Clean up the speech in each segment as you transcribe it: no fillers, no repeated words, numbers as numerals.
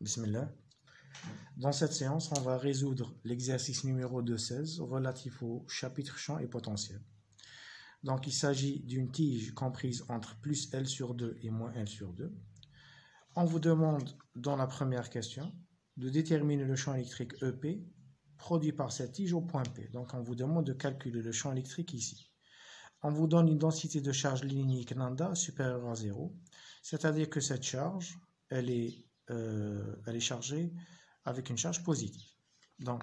Bismillah. Dans cette séance, on va résoudre l'exercice numéro 216 relatif au chapitre champ et potentiel. Donc, il s'agit d'une tige comprise entre plus L sur 2 et moins L sur 2. On vous demande, dans la première question, de déterminer le champ électrique EP produit par cette tige au point P. Donc, on vous demande de calculer le champ électrique ici. On vous donne une densité de charge linéaire lambda supérieure à 0, c'est-à-dire que cette charge, elle est chargée avec une charge positive. Donc,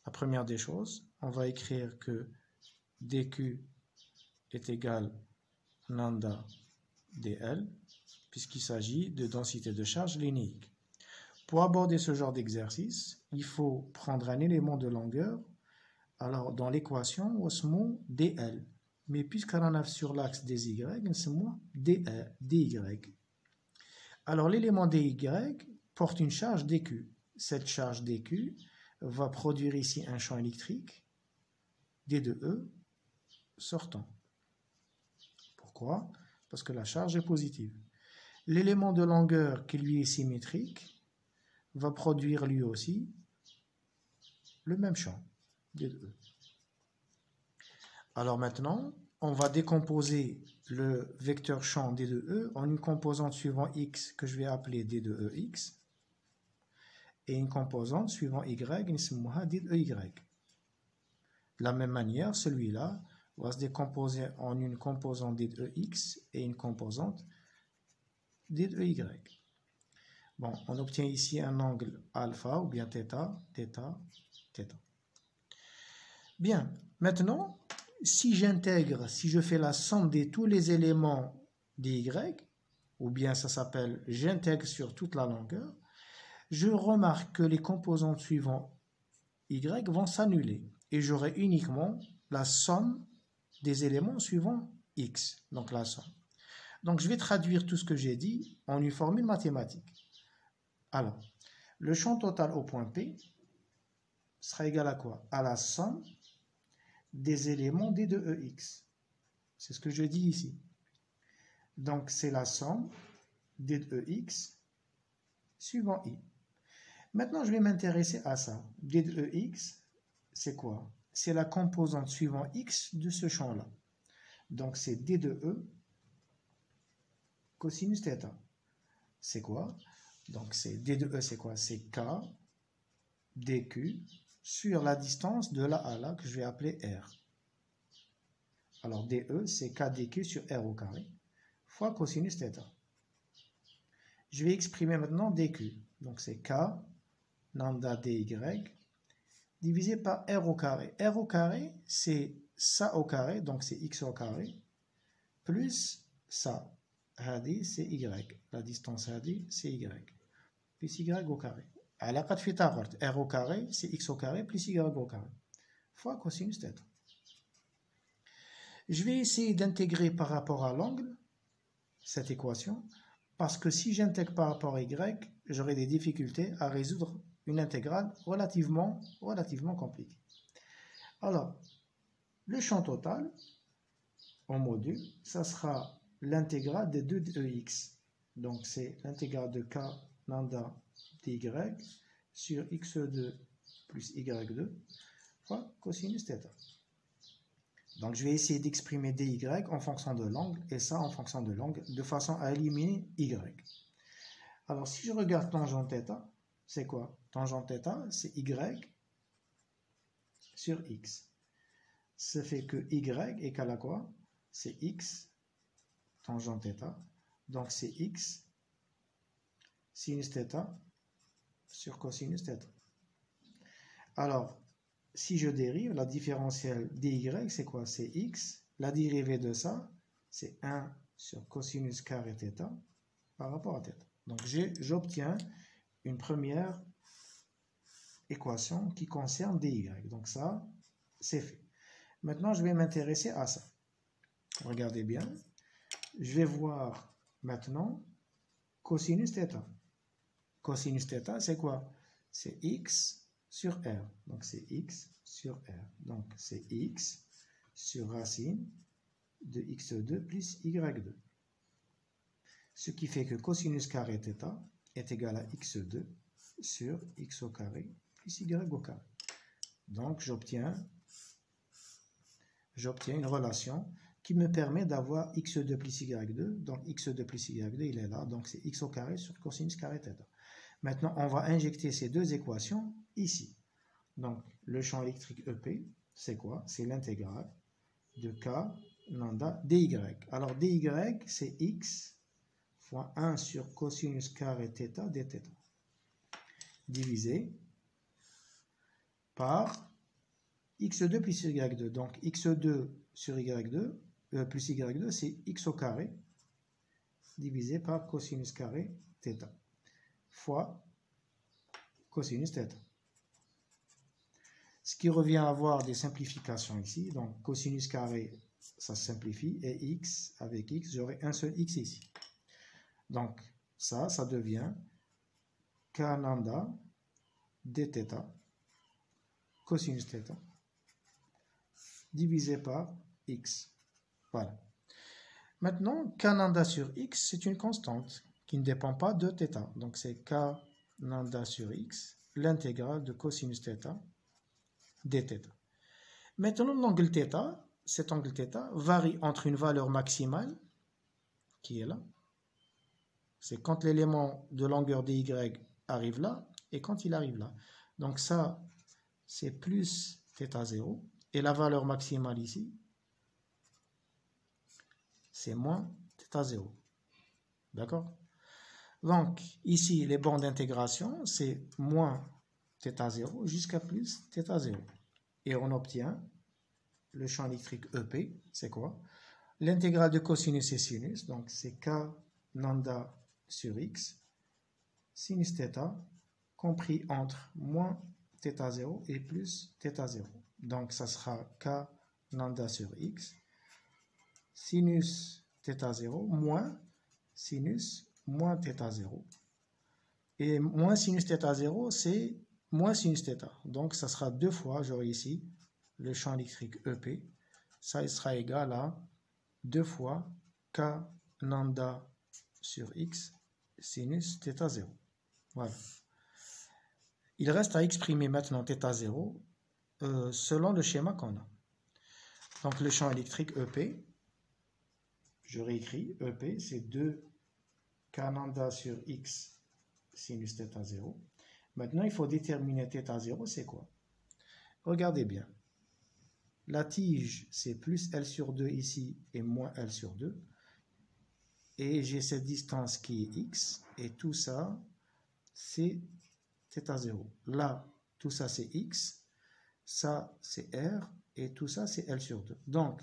la première des choses, on va écrire que dQ est égal à lambda dL, puisqu'il s'agit de densité de charge linéaire. Pour aborder ce genre d'exercice, il faut prendre un élément de longueur. Alors, dans l'équation, on se met dL. Mais puisqu'on a sur l'axe des Y, on se met dy. Alors, l'élément dy porte une charge dQ. Cette charge dQ va produire ici un champ électrique d de E sortant. Pourquoi? Parce que la charge est positive. L'élément de longueur qui lui est symétrique va produire lui aussi le même champ d de E. Alors maintenant, on va décomposer le vecteur champ d de E en une composante suivant x que je vais appeler d de Ex et une composante suivant y, d de Ey. De la même manière, celui-là va se décomposer en une composante d de Ex et une composante d de Ey. Bon, on obtient ici un angle alpha ou bien θ. Bien, maintenant, si je fais la somme de tous les éléments dy, ou bien ça s'appelle j'intègre sur toute la longueur, je remarque que les composantes suivantes y vont s'annuler et j'aurai uniquement la somme des éléments suivants x, donc la somme. Donc je vais traduire tout ce que j'ai dit en une formule mathématique. Alors, le champ total au point P sera égal à quoi? À la somme des éléments d de Ex. C'est ce que je dis ici. Donc, c'est la somme d de Ex suivant I. Maintenant, je vais m'intéresser à ça. d de Ex, c'est quoi? C'est la composante suivant X de ce champ-là. Donc, c'est d de E cosinus θ. C'est quoi? Donc, c'est d de E, c'est quoi? C'est K dQ sur la distance de là à là que je vais appeler R. Alors, dE, c'est K dQ sur R au carré fois cosinus θ. Je vais exprimer maintenant dQ. Donc, c'est K lambda dy divisé par R au carré. R au carré, c'est ça au carré, donc c'est X au carré, plus ça. Hadi, c'est Y. La distance Hadi, c'est Y. Plus Y au carré. علاقة فيثاغورس R au carré, c'est X au carré, plus Y au carré, fois cosinus θ. Je vais essayer d'intégrer par rapport à l'angle cette équation, parce que si j'intègre par rapport à Y, j'aurai des difficultés à résoudre une intégrale relativement compliquée. Alors, le champ total, en module, ça sera l'intégrale de 2 de Ex. Donc, c'est l'intégrale de K lambda dy sur x2 plus y2 fois cosinus θ. Donc, je vais essayer d'exprimer dy en fonction de l'angle et ça en fonction de l'angle de façon à éliminer y. Alors, si je regarde tangente θ, c'est quoi? Tangente θ, c'est y sur x. Ça fait que y égale à quoi? C'est x tangente θ. Donc, c'est x sinus θ sur cosinus θ. Alors, si je dérive, la différentielle dy, c'est quoi? C'est x. La dérivée de ça, c'est 1 sur cosinus carré θ par rapport à θ. Donc, j'obtiens une première équation qui concerne dy. Donc, ça, c'est fait. Maintenant, je vais m'intéresser à ça. Regardez bien. Je vais voir maintenant cosinus θ. Cosinus θ, c'est quoi? C'est x sur R. Donc, c'est x sur R. Donc, c'est x sur racine de x2 plus y2. Ce qui fait que cosinus carré θ est égal à x2 sur x au carré plus y au carré. Donc, j'obtiens une relation qui me permet d'avoir x2 plus y2. Donc, x2 plus y2, il est là. Donc, c'est x au carré sur cosinus carré θ. Maintenant, on va injecter ces deux équations ici. Donc, le champ électrique EP, c'est quoi? C'est l'intégrale de k lambda dy. Alors, dy, c'est x fois 1 sur cosinus carré θ dθ. Divisé par x2 plus y2. Donc, x2 sur y2 plus y2, c'est x au carré divisé par cosinus carré θ fois cosinus θ. Ce qui revient à avoir des simplifications ici. Donc, cosinus carré, ça se simplifie. Et x, avec x, j'aurai un seul x ici. Donc, ça devient k lambda dθ cosinus θ divisé par x. Voilà. Maintenant, k lambda sur x, c'est une constante qui ne dépend pas de θ. Donc, c'est k lambda sur x, l'intégrale de cosinus θ dθ. Maintenant, l'angle θ, cet angle θ varie entre une valeur maximale, qui est là, c'est quand l'élément de longueur dy arrive là, et quand il arrive là. Donc ça, c'est plus θ0, et la valeur maximale ici, c'est moins θ0. D'accord? Donc, ici, les bornes d'intégration, c'est moins θ0 jusqu'à plus θ0. Et on obtient le champ électrique EP, c'est quoi? L'intégrale de cosinus et sinus, donc c'est k lambda sur x, sinus θ, compris entre moins θ0 et plus θ0. Donc, ça sera k lambda sur x, sinus θ0 moins sinus moins θ0. Et moins sinus θ0, c'est moins sinus θ. Donc, ça sera deux fois, j'aurai ici le champ électrique EP. Ça, il sera égal à 2 fois k lambda sur x sinus θ0. Voilà. Il reste à exprimer maintenant θ0 selon le schéma qu'on a. Donc, le champ électrique EP, je réécris, EP, c'est 2 k lambda sur x sinus θ0. Maintenant, il faut déterminer θ0, c'est quoi? Regardez bien. La tige, c'est plus L sur 2 ici et moins L sur 2. Et j'ai cette distance qui est x. Et tout ça, c'est θ0. Là, tout ça, c'est x. Ça, c'est r. Et tout ça, c'est L sur 2. Donc,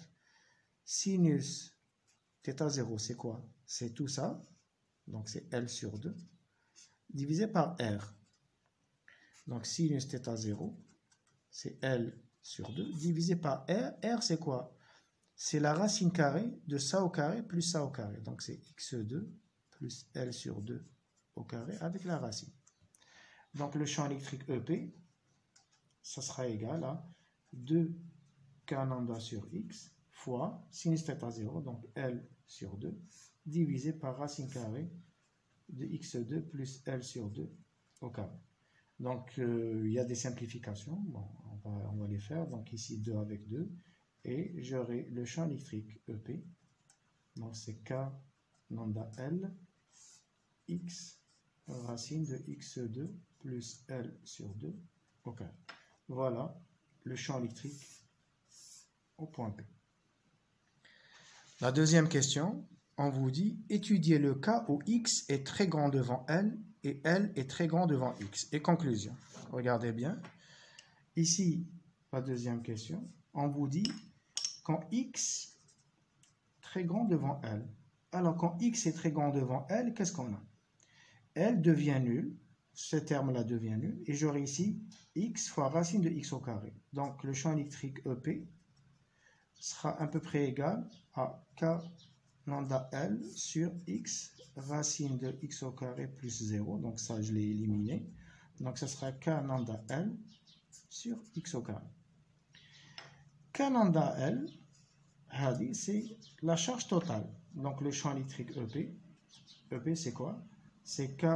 sinus θ0, c'est quoi? C'est tout ça. Donc, c'est L sur 2. Divisé par r. Donc, sinus θ0, c'est L sur 2, divisé par R. R, c'est quoi? C'est la racine carrée de ça au carré plus ça au carré. Donc, c'est x2 plus L sur 2 au carré avec la racine. Donc, le champ électrique EP, ça sera égal à 2 k lambda sur x fois sinus θ0, donc L sur 2, divisé par racine carrée de x2 plus L sur 2 au carré. Donc, il y a des simplifications. Bon, on va les faire. Donc, ici, 2 avec 2. Et j'aurai le champ électrique EP. Donc, c'est K lambda L x racine de x2 plus L sur 2 au carré. Voilà le champ électrique au point P. La deuxième question, on vous dit étudier le cas où x est très grand devant L et L est très grand devant x. Et conclusion, regardez bien. Ici, la deuxième question, on vous dit quand x très grand devant L. Alors, quand x est très grand devant L, qu'est-ce qu'on a? L devient nul, ce terme-là devient nul, et j'aurai ici x fois racine de x au carré. Donc, le champ électrique EP sera à peu près égal à k lambda L sur x racine de x au carré plus 0. Donc ça, je l'ai éliminé. Donc ça sera k lambda L sur x au carré. K lambda L, c'est la charge totale. Donc le champ électrique EP. EP, c'est quoi? C'est k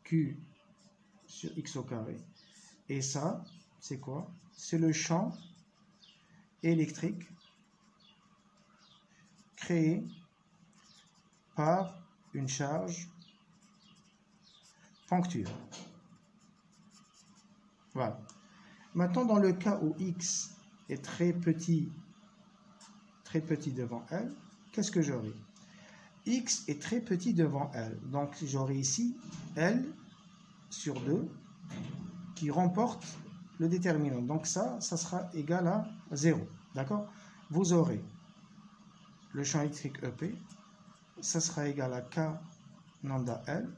Q sur X au carré. Et ça, c'est quoi? C'est le champ électrique créé par une charge ponctuelle. Voilà. Maintenant, dans le cas où X est très petit devant L, qu'est-ce que j'aurai? X est très petit devant L. Donc, j'aurai ici L sur 2 qui remporte le déterminant. Donc, ça sera égal à 0. D'accord? Vous aurez le champ électrique EP, ça sera égal à K lambda L,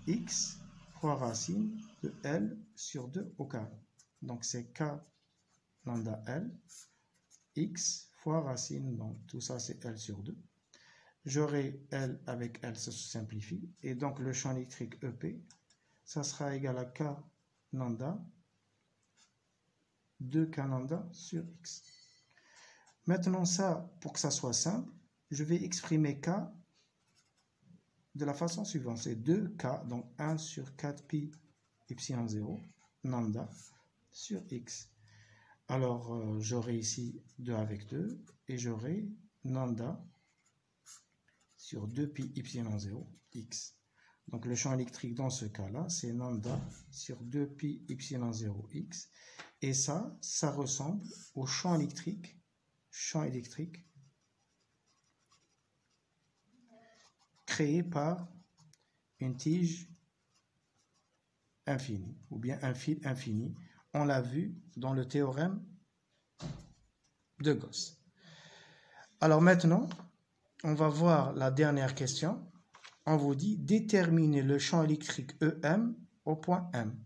X fois racine de L sur 2 au carré. Donc, c'est K lambda L, X fois racine, donc tout ça c'est L sur 2. J'aurai L avec L, ça se simplifie. Et donc, le champ électrique EP, ça sera égal à K lambda 2K lambda sur X. Maintenant, ça, pour que ça soit simple, je vais exprimer K de la façon suivante. C'est 2K, donc 1 sur 4pi epsilon 0, lambda, sur X. Alors, j'aurai ici 2 avec 2, et j'aurai lambda sur 2pi epsilon 0, X. Donc, le champ électrique dans ce cas-là, c'est lambda sur 2pi epsilon 0, X. Et ça ressemble au champ électrique créé par une tige infinie, ou bien un fil infini. On l'a vu dans le théorème de Gauss. Alors maintenant, on va voir la dernière question. On vous dit déterminer le champ électrique EM au point M.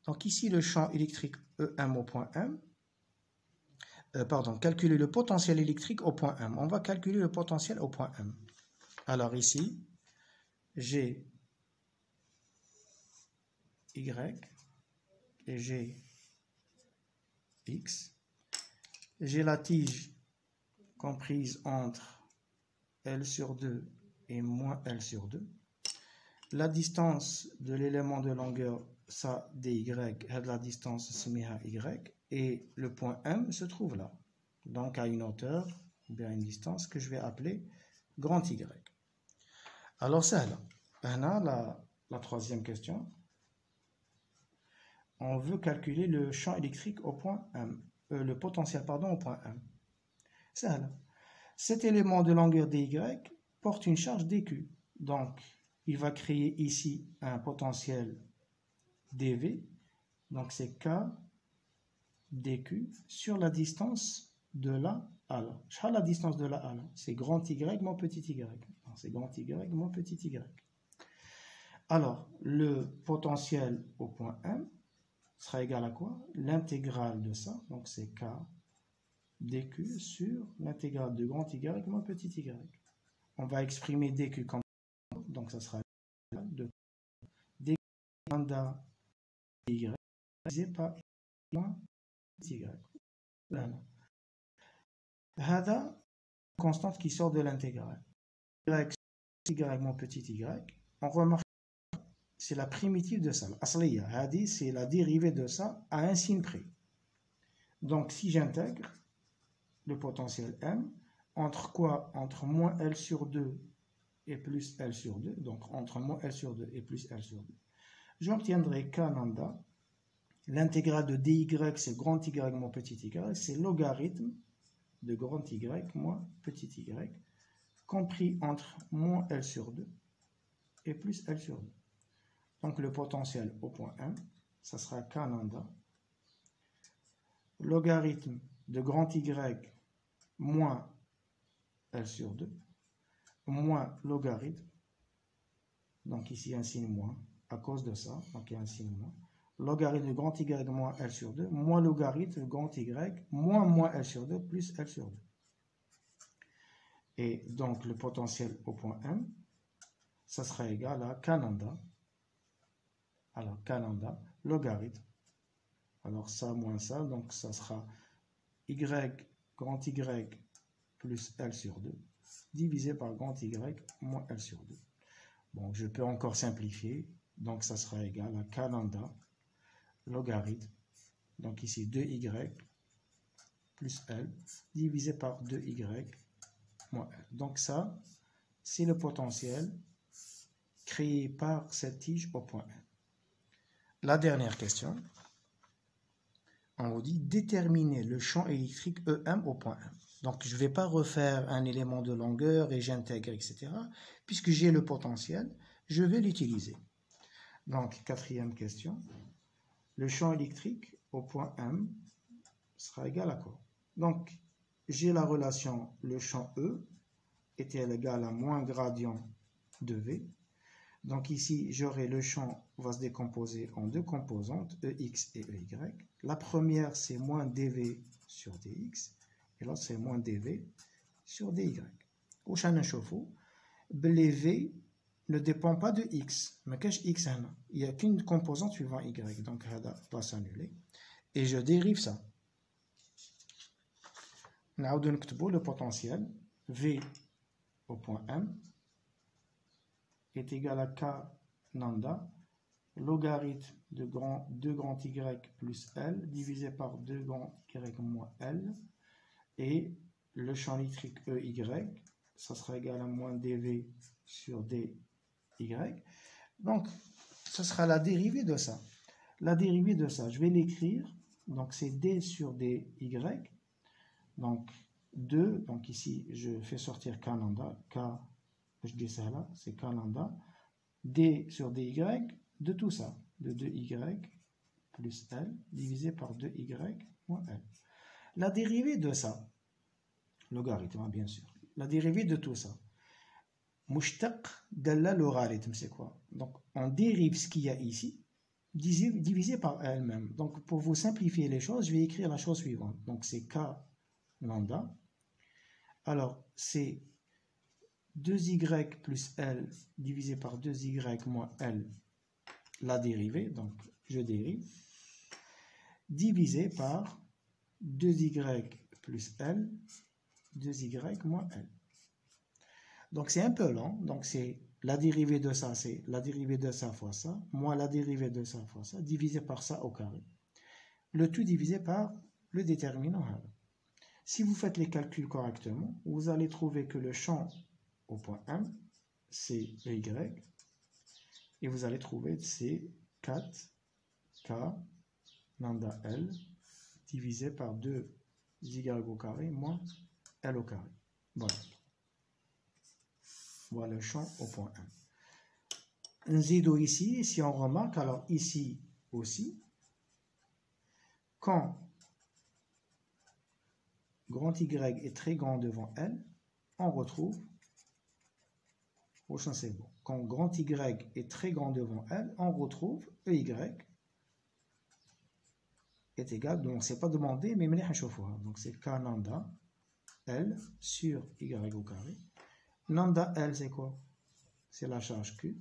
Donc ici, le champ électrique EM au point M, calculer le potentiel électrique au point M. On va calculer le potentiel au point M. Alors ici, j'ai Y et j'ai X. J'ai la tige comprise entre L sur 2 et moins L sur 2. La distance de l'élément de longueur, ça, dy, la distance smiha Y, et le point M se trouve là. Donc à une hauteur, ou bien à une distance que je vais appeler grand Y. Alors ça, là, la troisième question. On veut calculer le champ électrique au point M, le potentiel, au point M. Ça, là. Cet élément de longueur dy porte une charge dq. Donc, il va créer ici un potentiel dv. Donc, c'est k dq sur la distance de là à là. La distance de là à là, c'est grand Y moins petit y. C'est grand Y moins petit y. Alors, le potentiel au point M sera égal à quoi? L'intégrale de ça, donc c'est k dq sur l'intégrale de grand Y moins petit y. On va exprimer dq comme donc ça sera de dq lambda y divisé par moins y. Voilà. Hada, constante qui sort de l'intégrale. Y moins petit y. On remarque c'est la primitive de ça. Asliya, hadi, c'est la dérivée de ça à un signe près. Donc si j'intègre le potentiel M, entre quoi? Entre moins L sur 2 et plus L sur 2, donc entre moins L sur 2 et plus L sur 2, j'obtiendrai K lambda, l'intégrale de dy, c'est grand Y moins petit y, c'est logarithme de grand Y moins petit y, compris entre moins L sur 2 et plus L sur 2. Donc le potentiel au point M, ça sera K lambda, logarithme de grand Y moins L sur 2, moins logarithme, donc ici un signe moins, à cause de ça, donc il y a un signe moins, logarithme de grand Y moins L sur 2, moins logarithme de grand Y, moins L sur 2, plus L sur 2. Et donc le potentiel au point M, ça sera égal à K lambda, alors K lambda, logarithme, alors ça moins ça, donc ça sera Y, grand Y plus L sur 2, divisé par grand Y moins L sur 2. Bon, je peux encore simplifier. Donc ça sera égal à k lambda logarithme, donc ici 2y plus L divisé par 2y moins L. Donc ça, c'est le potentiel créé par cette tige au point N. La dernière question, on vous dit déterminer le champ électrique EM au point M. Donc je ne vais pas refaire un élément de longueur et j'intègre, etc. Puisque j'ai le potentiel, je vais l'utiliser. Donc quatrième question, le champ électrique au point M sera égal à quoi? Donc j'ai la relation, le champ E est égal à moins gradient de V. Donc ici, j'aurai le champ va se décomposer en deux composantes, EX et EY. La première, c'est moins dV sur dx, et l'autre, c'est moins dV sur dy. Au champ les V ne dépend pas de x. Mais qu'est-ce que x? Il n'y a qu'une composante suivant y, donc ça va s'annuler. Et je dérive ça. Le potentiel V au point M est égal à k lambda logarithme de 2 grand Y plus L divisé par 2 grand Y moins L, et le champ électrique EY, ça sera égal à moins dV sur dy. Donc, ce sera la dérivée de ça. La dérivée de ça, je vais l'écrire, donc c'est d sur dy, donc 2, donc ici je fais sortir k lambda, k, je dis ça là, c'est k lambda, d sur dy de tout ça, de 2y plus L divisé par 2y moins L. La dérivée de ça, logarithme bien sûr, la dérivée de tout ça, mushtaq de la logarithme, c'est quoi? Donc on dérive ce qu'il y a ici, divisé par elle-même. Donc pour vous simplifier les choses, je vais écrire la chose suivante. Donc c'est k lambda, alors c'est 2y plus L divisé par 2y moins L, la dérivée, donc je dérive, divisé par 2y plus L, 2y moins L. Donc c'est un peu lent, donc c'est la dérivée de ça, c'est la dérivée de ça fois ça, moins la dérivée de ça fois ça, divisé par ça au carré. Le tout divisé par le déterminant. Si vous faites les calculs correctement, vous allez trouver que le champ au point M, c'est Y, et vous allez trouver c'est 4K lambda L divisé par 2y au carré moins L au carré. Voilà. Voilà le champ au point M. Nzido ici, si on remarque, alors ici aussi, quand grand Y est très grand devant L, on retrouve au champ c'est bon. Quand grand Y est très grand devant L, on retrouve EY est égal, donc c'est pas demandé, mais donc c'est K lambda L sur Y au carré. Lambda L c'est quoi? C'est la charge Q,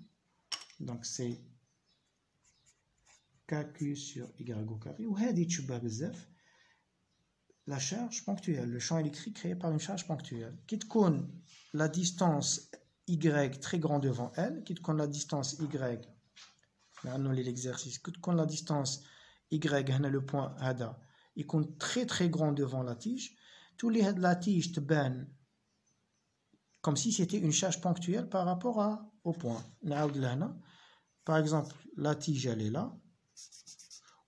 donc c'est KQ sur Y au carré. Ou la charge ponctuelle, le champ électrique créé par une charge ponctuelle. Qui te connaît la distance Y très grand devant L, qui te connaît la distance Y, l'exercice, qui te connaît la distance Y, le point Hada, il compte très très grand devant la tige. Tous les la tige te bannent comme si c'était une charge ponctuelle par rapport au point. Par exemple, la tige elle est là,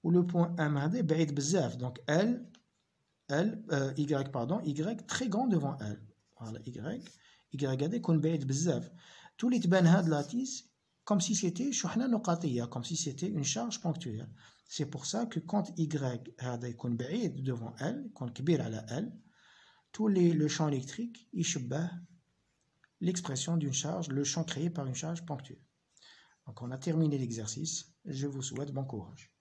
ou le point M est baïd bzaf, donc Y, pardon, Y très grand devant L. Voilà, Y هذا يكون بعيد بزاف. Tous les تبان هاد la tige comme si c'était شحنة نقطية, comme si c'était une charge ponctuelle. C'est pour ça que quand Y هذا يكون بعيد devant L, يكون كبير على L, le champ électrique يشبه l'expression d'une charge, le champ créé par une charge ponctuelle. Donc on a terminé l'exercice. Je vous souhaite bon courage.